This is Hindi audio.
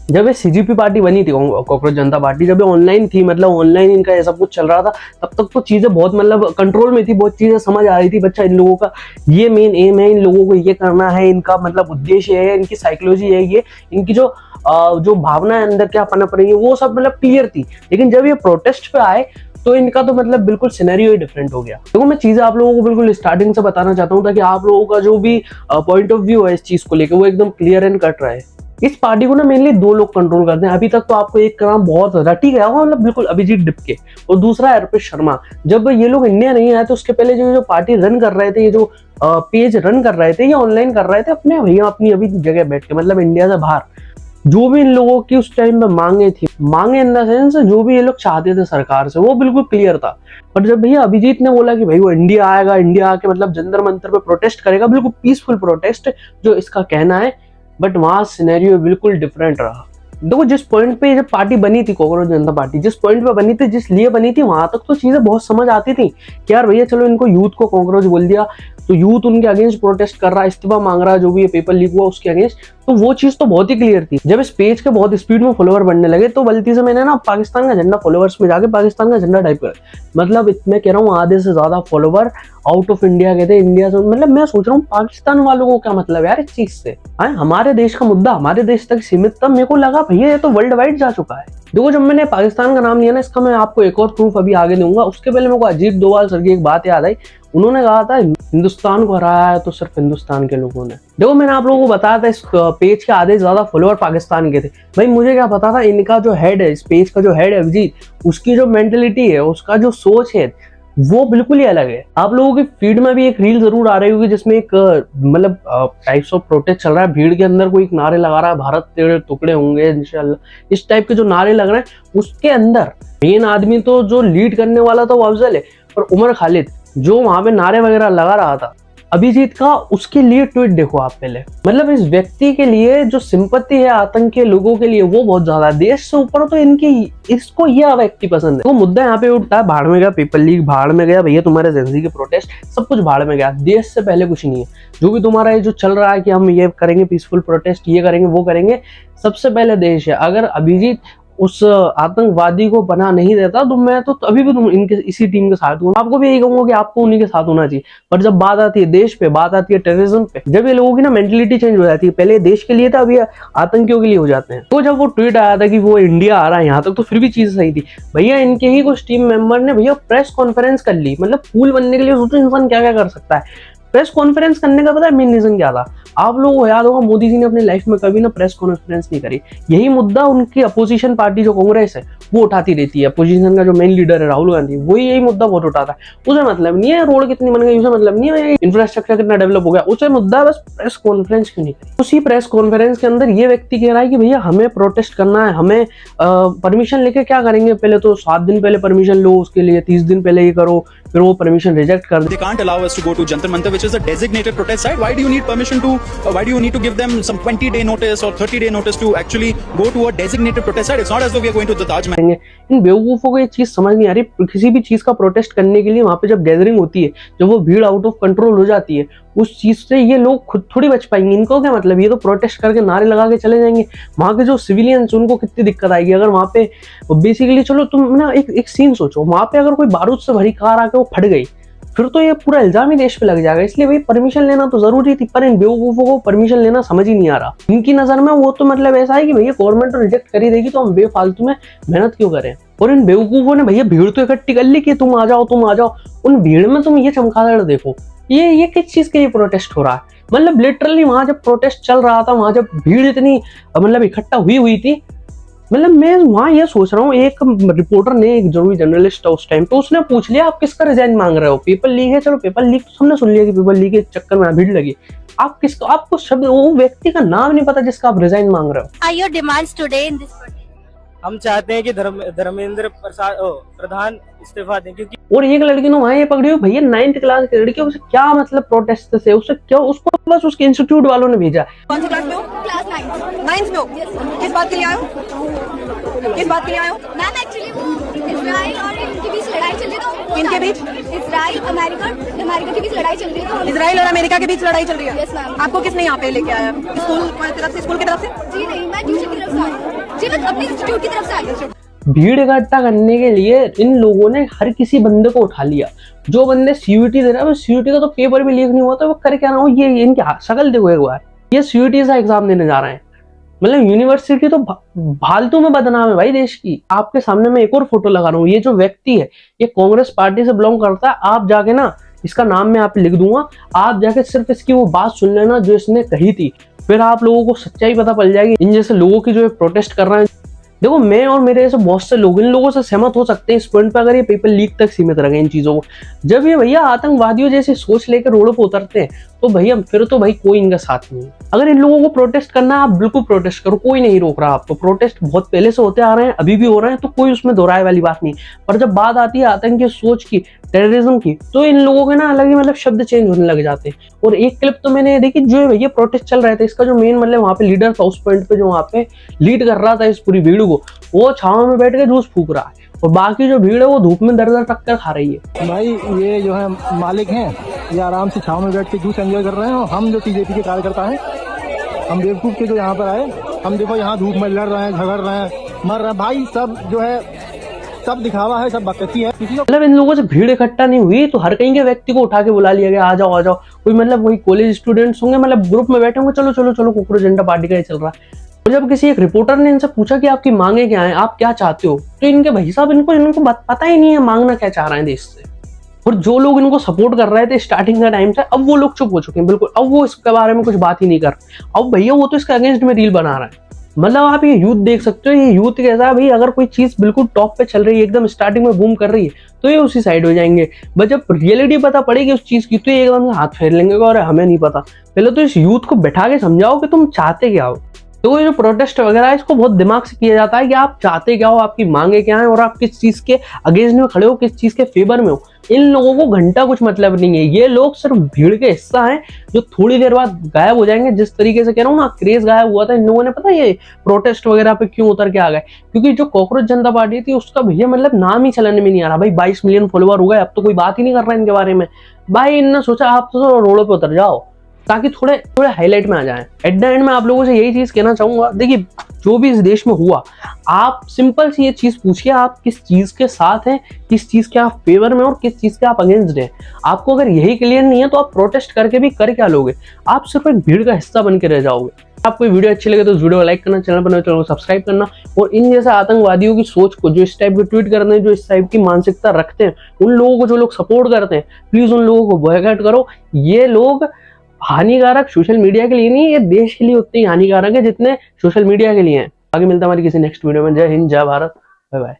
जब ये सीजीपी पार्टी बनी थी, कॉकरोच जनता पार्टी, जब ये ऑनलाइन थी, मतलब ऑनलाइन इनका ये सब कुछ चल रहा था, तब तक तो चीजें बहुत मतलब कंट्रोल में थी, बहुत चीजें समझ आ रही थी। बच्चा इन लोगों का ये मेन एम है, इन लोगों को ये करना है, इनका मतलब उद्देश्य है, इनकी साइकोलॉजी है, ये इनकी जो भावना है अंदर क्या पनप रही है, वो सब मतलब क्लियर थी। लेकिन जब ये प्रोटेस्ट पे आए तो इनका तो मतलब बिल्कुल सिनेरियो ही डिफरेंट हो गया। देखो, मैं चीजें आप लोगों को बिल्कुल स्टार्टिंग से बताना चाहता हूँ, ताकि आप लोगों का जो भी पॉइंट ऑफ व्यू है इस चीज को लेकर, वो एकदम क्लियर एंड कट रहा है। इस पार्टी को ना मेनली दो लोग कंट्रोल करते हैं अभी तक। तो आपको एक का नाम बहुत रटी गया होगा, मतलब बिल्कुल, अभिजीत डिपके, और दूसरा है अर्पित शर्मा। जब ये लोग इंडिया नहीं आए तो उसके पहले जो पार्टी रन कर रहे थे, ये जो पेज रन कर रहे थे, ये ऑनलाइन कर रहे थे अपने भैया अपनी अभी जगह बैठ के, मतलब इंडिया से बाहर। जो भी इन लोगों की उस टाइम पे मांगे थी, मांगे इन द सेंस जो भी ये लोग चाहते थे सरकार से, वो बिल्कुल क्लियर था। पर जब भैया अभिजीत ने बोला कि भाई वो इंडिया आएगा, इंडिया आके मतलब जंतर मंतर पे प्रोटेस्ट करेगा, बिल्कुल पीसफुल प्रोटेस्ट जो इसका कहना है, बट वहां सिनेरियो बिल्कुल डिफरेंट रहा। देखो, जिस पॉइंट पे जब पार्टी बनी थी, कॉकरोच जनता पार्टी जिस पॉइंट पे बनी थी, जिस लिए बनी थी, वहां तक तो चीजें बहुत समझ आती थी कि यार भैया चलो इनको यूथ को कॉकरोच बोल दिया तो यूथ उनके अगेंस्ट प्रोटेस्ट कर रहा है, इस्तीफा मांग रहा है, जो भी ये पेपर लीक हुआ उसके अगेंस्ट, तो वो चीज तो बहुत ही क्लियर थी। जब इस पेज के बहुत स्पीड में फॉलोवर बढ़ने लगे तो गलती से मैंने ना पाकिस्तान का झंडा फॉलोवर्स में जाके पाकिस्तान का झंडा टाइप कर, मतलब मैं कह रहा हूँ आधे से ज्यादा फॉलोवर आउट ऑफ इंडिया के थे, इंडिया से। मतलब मैं सोच रहा हूँ पाकिस्तान वालों को क्या मतलब यार इस चीज से, हमारे देश का मुद्दा हमारे देश तक सीमित था। मेरे को लगा भैया ये तो वर्ल्ड वाइड जा चुका है। देखो, जब मैंने पाकिस्तान का नाम लिया ना, इसका मैं आपको एक और प्रूफ अभी आगे दूंगा। उसके पहले मेरे को अजीत डोभाल सर की एक बात याद आई। उन्होंने कहा था हिंदुस्तान को हराया है तो सिर्फ हिंदुस्तान के लोगों ने। देखो, मैंने आप लोगों को बताया था इस पेज के आधे ज्यादा फॉलोअर पाकिस्तान के थे। भाई मुझे क्या पता था इनका जो हेड है, इस पेज का जो हेड है अभिजीत, उसकी जो मेंटेलिटी है, उसका जो सोच है, वो बिल्कुल ही अलग है। आप लोगों की फीड में भी एक रील जरूर आ रही होगी जिसमें एक मतलब टाइप्स ऑफ प्रोटेस्ट चल रहा है। भीड़ के अंदर कोई एक नारे लगा रहा है, भारत तेरे टुकड़े होंगे इंशाल्लाह, इस टाइप के जो नारे लग रहे हैं, उसके अंदर मेन आदमी तो जो लीड करने वाला था वो अफजल है, और उमर खालिद जो वहां पे नारे वगैरह लगा रहा था अभिजीत का, उसके लिए ट्वीट देखो आप पहले। मतलब इस व्यक्ति के लिए जो सिंपत्ति है आतंक के लोगों के लिए, वो बहुत ज्यादा, देश से ऊपर तो इनकी, इसको ये व्यक्ति पसंद है। वो मुद्दा यहाँ पे उठता है, भाड़ में गया पेपर लीक, भाड़ में गया भैया तुम्हारे जेंजी के प्रोटेस्ट, सब कुछ भाड़ में गया। देश से पहले कुछ नहीं है। जो भी तुम्हारा ये जो चल रहा है कि हम ये करेंगे पीसफुल प्रोटेस्ट, ये करेंगे वो करेंगे, सबसे पहले देश है। अगर अभिजीत उस आतंकवादी को बना नहीं देता तो मैं तो अभी भी तुम इनके इसी टीम के साथ हूँ। आपको भी यही कहूंगा कि आपको उन्हीं के साथ होना चाहिए। पर जब बात आती है देश पे, बात आती है टेररिज्म पे, जब ये लोगों की ना मेंटलिटी चेंज हो जाती है, पहले देश के लिए था, अभी आतंकियों के लिए हो जाते हैं। तो जब वो ट्वीट आया था कि वो इंडिया आ रहा है यहाँ तक, तो फिर भी चीज सही थी। भैया इनके ही कुछ टीम मेंबर ने भैया प्रेस कॉन्फ्रेंस कर ली। मतलब फूल बनने के लिए सोचो इंसान क्या क्या कर सकता है। प्रेस कॉन्फ्रेंस करने का पता है मेन रीजन क्या था? आप लोगों को याद होगा मोदी जी ने अपनी लाइफ में कभी ना प्रेस कॉन्फ्रेंस नहीं करी। यही मुद्दा उनकी अपोजिशन पार्टी जो कांग्रेस है वो उठाती रहती है। अपोजिशन का जो मेन लीडर है राहुल गांधी, वही यही मुद्दा बहुत उठाता है। उसे मतलब नहीं है रोड कितनी बन गई, उसे मतलब नहीं है इंफ्रास्ट्रक्चर कितना डेवलप हो गया, उसे मुद्दा बस प्रेस कॉन्फ्रेंस क्यों नहीं करी। उसी प्रेस कॉन्फ्रेंस के अंदर ये व्यक्ति कह रहा है कि भैया हमें प्रोटेस्ट करना है, हमें परमिशन लेके क्या करेंगे, पहले तो 7 दिन पहले परमिशन लो, उसके लिए 30 दिन पहले ये करो, फिर वो परमिशन रिजेक्ट कर दे। They can't allow us to go to Jantar Mantar, which is a designated protest site. Why do you need permission to? Why do you need to give them some 20-day notice or 30-day notice to actually go to a designated protest site? It's not as though we are going to the Taj Mahal. इन बेवकूफों को ये चीज समझ नहीं आ रही। किसी भी चीज का प्रोटेस्ट करने के लिए वहां पे जब गैदरिंग होती है, जब वो भीड़ आउट ऑफ कंट्रोल हो जाती है, उस चीज से ये लोग खुद थोड़ी बच पाएंगे। इनको क्या मतलब, ये तो प्रोटेस्ट करके नारे लगा के चले जाएंगे। वहां के जो सिविलियंस उनको कितनी दिक्कत आएगी अगर वहां पे बेसिकली, चलो तुम ना एक सीन सोचो, वहां पे अगर कोई बारूद से भरी कार आके वो फट गई, फिर तो ये पूरा इल्जाम ही देश पे लग जाएगा। इसलिए भाई परमिशन लेना तो जरूरी थी, पर इन बेवकूफों को परमिशन लेना समझ ही नहीं आ रहा। इनकी नजर में वो तो मतलब ऐसा है कि भैया गवर्नमेंट तो रिजेक्ट कर ही देगी, तो हम बेफालतू में मेहनत क्यों करें। और इन बेवकूफों ने भैया भीड़ तो इकट्ठी कर ली कि तुम आ जाओ तुम आ जाओ। उन भीड़ में तुम ये चमगादड़ देखो, ये किस चीज के लिए प्रोटेस्ट हो रहा है। मतलब लिटरली वहां जब प्रोटेस्ट चल रहा था, वहां जब भीड़ इतनी मतलब इकट्ठा हुई थी, मतलब मैं वहां ये सोच रहा हूँ, एक रिपोर्टर ने, एक जरूरी जर्नलिस्ट था उस टाइम, तो उसने पूछ लिया आप किसका रिजाइन मांग रहे हो। पेपर लीक है, चलो पेपर लीक तो हमने सुन लिया कि पेपर लीक के चक्कर में भीड़ लगी। आप किसका, आपको शब्द, वो व्यक्ति का नाम नहीं पता जिसका आप रिजाइन मांग रहे हो। Are your demands today in this protest? हम चाहते हैं कि धर्मेंद्र प्रधान इस्तीफा दें, क्योंकि और एक लड़की ने वहां ये पकड़ी हुई, भैया 9th क्लास की लड़की, उसे क्या मतलब प्रोटेस्ट से, उसे क्या, उसको बस उसके इंस्टीट्यूट वालों ने भेजा। कौन सी क्लास में हो? Class 9. 9th में हो? किस बात के लिए आए हो? किस बात के लिए आए हो? मैम एक्चुअली वो इजराइल और इनके बीच लड़ाई लड़ाई चल रही है तो किनके बीच? इजराइल अमेरिका के बीच लड़ाई चल रही है तो इजराइल और अमेरिका के बीच लड़ाई चल रही है। Yes, ma'am. आपको किसने यहाँ पे लेके आया? स्कूल की तरफ से? जी नहीं, मैं ट्यूशन की तरफ से आई हूँ। जी मैं अपने इंस्टीट्यूट की तरफ से आई हूँ। भीड़ इकट्ठा करने के लिए इन लोगों ने हर किसी बंदे को उठा लिया। जो बंदे सीयूईटी दे रहा है, वो सीयूईटी का तो पेपर भी लीक नहीं हुआ, तो वो कर क्या रहा हूँ, ये इनकी शक्ल देखो एक बार, ये सीयूईटी का एग्जाम देने जा रहे हैं। मतलब यूनिवर्सिटी तो फालतू में बदनाम है भाई देश की। आपके सामने मैं एक और फोटो लगा रहा हूँ, ये जो व्यक्ति है ये कांग्रेस पार्टी से बिलोंग करता है। आप जाके ना इसका नाम मैं आप लिख दूंगा, आप जाके सिर्फ इसकी वो बात सुन लेना जो इसने कही थी, फिर आप लोगों को सच्चाई पता पड़ जाएगी। इन जैसे लोगों की जो है प्रोटेस्ट कर रहे हैं, देखो मैं और मेरे जैसे बहुत से लोग इन लोगों से सहमत हो सकते हैं इस पॉइंट पर, अगर ये पेपर लीक तक सीमित रहे इन चीजों को। जब ये भैया आतंकवादियों जैसी सोच लेकर रोडों पर उतरते हैं तो भैया फिर तो भाई कोई इनका साथ नहीं है। अगर इन लोगों को प्रोटेस्ट करना है, आप बिल्कुल प्रोटेस्ट करो, कोई नहीं रोक रहा आपको। प्रोटेस्ट बहुत पहले से होते आ रहे हैं, अभी भी हो रहे हैं, तो कोई उसमें दोहराए वाली बात नहीं। पर जब बात आती है आतंकी सोच की, टेररिज्म की, तो इन लोगों के ना अलग ही मतलब शब्द चेंज होने लग जाते हैं। और एक क्लिप तो मैंने देखी, जो भैया प्रोटेस्ट चल रहे थे, इसका जो मेन मतलब वहाँ पे लीडर था, उस पॉइंट पे जो वहाँ पे लीड कर रहा था इस पूरी भीड़ को, वो छाव में बैठ के जूस फूक रहा है और बाकी जो भीड़ है वो धूप में दर दर टक्कर खा रही है। भाई ये जो है मालिक हैं, ये आराम से छाव में बैठ के जूस एंजॉय कर रहे हैं, और हम जो बीजेपी के कार्यकर्ता हैं, हम बेवकूफ के जो यहाँ पर आए, हम देखो यहाँ धूप में लड़ रहे हैं, झगड़ रहे हैं, मर रहे हैं। भाई सब जो है सब दिखावा है, सब बकती है। किसी को मतलब इन लोगों से भीड़ इकट्ठा नहीं हुई तो हर कहीं के व्यक्ति को उठा के बुला लिया गया, आ जाओ आ जाओ। कोई मतलब वही कॉलेज स्टूडेंट्स होंगे, मतलब ग्रुप में बैठे होंगे, चलो चलो चलो कॉकरोच जनता पार्टी का ये चल रहा है। और जब किसी एक रिपोर्टर ने इनसे पूछा कि आपकी मांगे क्या हैं, आप क्या चाहते हो, तो इनके भाई साहब इनको पता ही नहीं है मांगना क्या चाह रहे हैं देश से। और जो लोग इनको सपोर्ट कर रहे थे स्टार्टिंग का टाइम से, अब वो लोग चुप हो चुके हैं बिल्कुल। अब वो इसके बारे में कुछ बात ही नहीं कर रहे। अब भैया वो तो इसके अगेंस्ट में रील बना रहा है। मतलब आप ये यूथ देख सकते हो, ये यूथ कैसा है भाई, अगर कोई चीज बिल्कुल टॉप पे चल रही है, एकदम स्टार्टिंग में बूम कर रही है, तो ये उसी साइड हो जाएंगे। बट जब रियलिटी पता पड़ेगी उस चीज की, तो ये एकदम हाथ फेर लेंगे और हमें नहीं पता। पहले तो इस यूथ को बैठा के समझाओ कि तुम चाहते क्या हो। तो ये जो प्रोटेस्ट वगैरह है, इसको बहुत दिमाग से किया जाता है कि आप चाहते क्या हो, आपकी मांगे क्या है, और आप किस चीज के अगेंस्ट में खड़े हो, किस चीज के फेवर में हो। इन लोगों को घंटा कुछ मतलब नहीं है। ये लोग सिर्फ भीड़ के हिस्सा हैं जो थोड़ी देर बाद गायब हो जाएंगे। जिस तरीके से कह रहा हूँ ना, क्रेज गायब हुआ था इन लोगों ने, पता है ये प्रोटेस्ट वगैरह पे क्यों उतर के आ गए, क्योंकि जो कॉकरोच जनता पार्टी थी उसका भैया मतलब नाम ही चलने में नहीं आ रहा। भाई 22 मिलियन फॉलोवर हो गए, अब तो कोई बात ही नहीं कर रहा है इनके बारे में। भाई इनने सोचा आप तो रोडों पे उतर जाओ ताकि थोड़े हाईलाइट में आ जाए। एट द एंड में आप लोगों से यही चीज कहना चाहूंगा, देखिए जो भी इस देश में हुआ, आप सिंपल सी ये चीज पूछिए, आप किस चीज के साथ हैं, किस चीज के आप फेवर में और किस चीज के आप अगेंस्ट हैं। आपको अगर यही क्लियर नहीं है तो आप प्रोटेस्ट करके भी कर क्या लोगे, आप सिर्फ एक भीड़ का हिस्सा बन के रह जाओगे। आपको वीडियो अच्छी लगे तो इस वीडियो को लाइक करना, चैनल पर नए चैनल को सब्सक्राइब करना, और इन जैसे आतंकवादियों की सोच को, जो इस टाइप के ट्वीट करते हैं, जो इस टाइप की मानसिकता रखते हैं, उन लोगों को जो लोग सपोर्ट करते हैं, प्लीज उन लोगों को बॉयकॉट करो। ये लोग हानिकारक सोशल मीडिया के लिए नहीं, ये देश के लिए उतने ही हानिकारक है जितने सोशल मीडिया के लिए हैं। आगे मिलता है हमारी किसी नेक्स्ट वीडियो में। जय हिंद, जय भारत, बाय बाय।